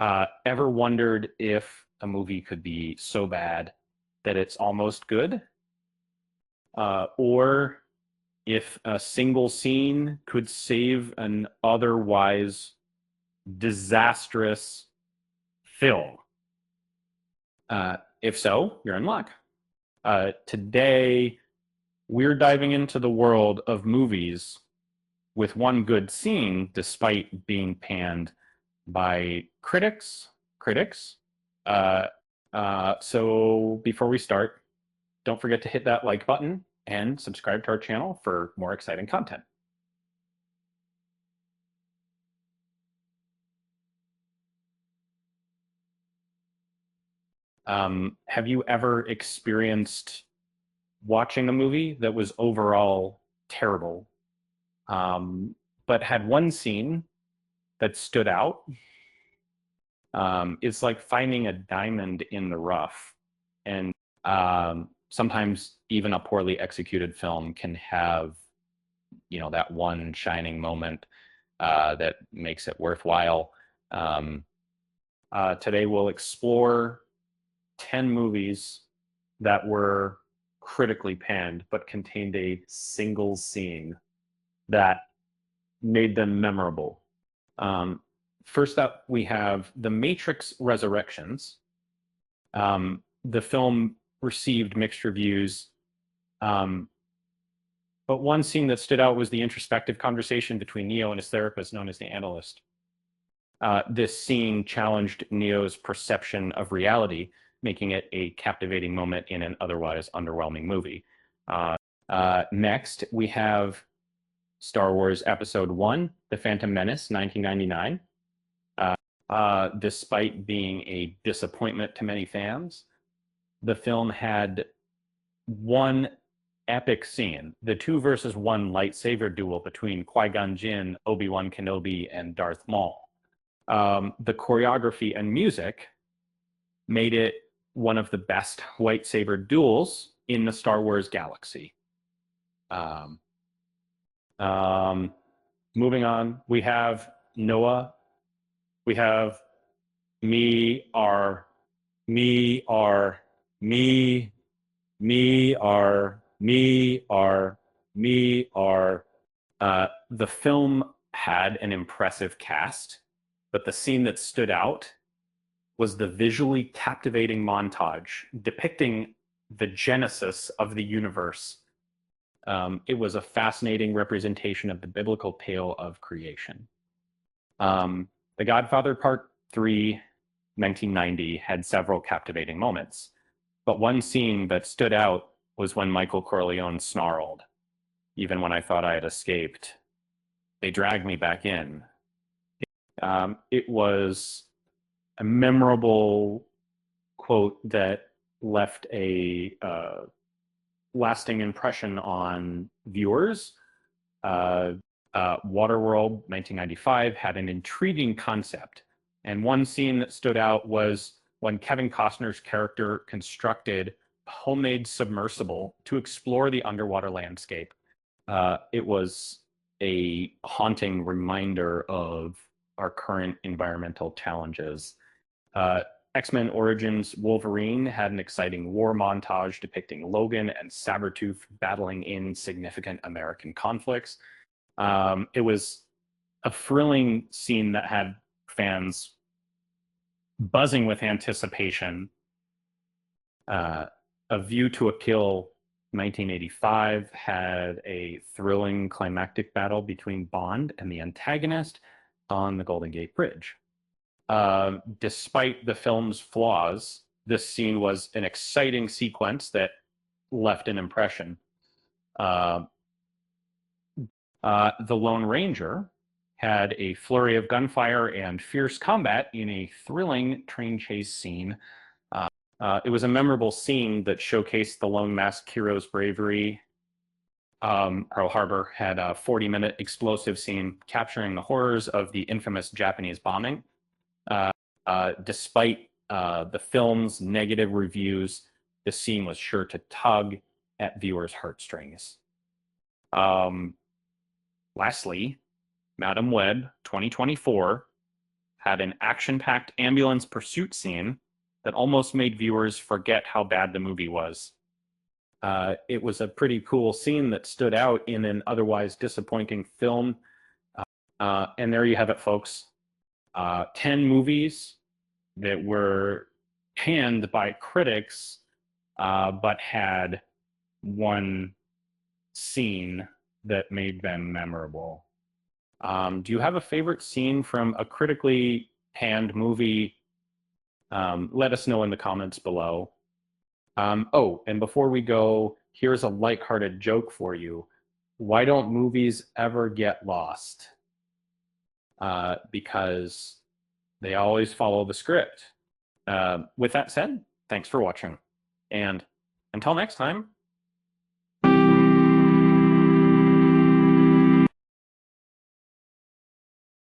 Ever wondered if a movie could be so bad that it's almost good? Or if a single scene could save an otherwise disastrous film? If so, you're in luck. Today, we're diving into the world of movies with one good scene, despite being panned by critics. Uh, so before we start, don't forget to hit that like button and subscribe to our channel for more exciting content. Have you ever experienced watching a movie that was overall terrible, um, but had one scene that stood out? It's like finding a diamond in the rough. And sometimes even a poorly executed film can have, that one shining moment that makes it worthwhile. Um, Today we'll explore 10 movies that were critically panned but contained a single scene that made them memorable. Um, First up, we have The Matrix Resurrections. The film received mixed reviews, um, but one scene that stood out was the introspective conversation between Neo and his therapist, known as the Analyst. This scene challenged Neo's perception of reality, making it a captivating moment in an otherwise underwhelming movie. Next, we have Star Wars Episode 1, The Phantom Menace, 1999. Despite being a disappointment to many fans, the film had one epic scene, the 2 versus 1 lightsaber duel between Qui-Gon Jinn, Obi-Wan Kenobi, and Darth Maul. The choreography and music made it one of the best lightsaber duels in the Star Wars galaxy. Um, um, Moving on, we have Noah. We have me are me are me me are me are me are. The film had an impressive cast, but the scene that stood out was the visually captivating montage depicting the genesis of the universe. It was a fascinating representation of the biblical tale of creation. The Godfather Part 3, 1990, had several captivating moments, but one scene that stood out was when Michael Corleone snarled, "Even when I thought I had escaped, they dragged me back in." It was a memorable quote that left a lasting impression on viewers. Uh, Waterworld 1995 had an intriguing concept, and one scene that stood out was when Kevin Costner's character constructed a homemade submersible to explore the underwater landscape. It was a haunting reminder of our current environmental challenges. Uh, X-Men Origins Wolverine had an exciting war montage depicting Logan and Sabretooth battling in significant American conflicts. It was a thrilling scene that had fans buzzing with anticipation. A View to a Kill 1985 had a thrilling climactic battle between Bond and the antagonist on the Golden Gate Bridge. Despite the film's flaws, this scene was an exciting sequence that left an impression. Uh, the Lone Ranger had a flurry of gunfire and fierce combat in a thrilling train chase scene. It was a memorable scene that showcased the lone masked hero's bravery. Pearl Harbor had a 40-minute explosive scene capturing the horrors of the infamous Japanese bombing. Despite the film's negative reviews, the scene was sure to tug at viewers' heartstrings. Lastly, Madame Web 2024 had an action-packed ambulance pursuit scene that almost made viewers forget how bad the movie was. It was a pretty cool scene that stood out in an otherwise disappointing film. And there you have it, folks. 10 movies that were panned by critics, but had one scene that made them memorable. Do you have a favorite scene from a critically panned movie? Let us know in the comments below. Oh, and before we go, here's a lighthearted joke for you. Why don't movies ever get lost? Because they always follow the script. With that said, thanks for watching. And until next time,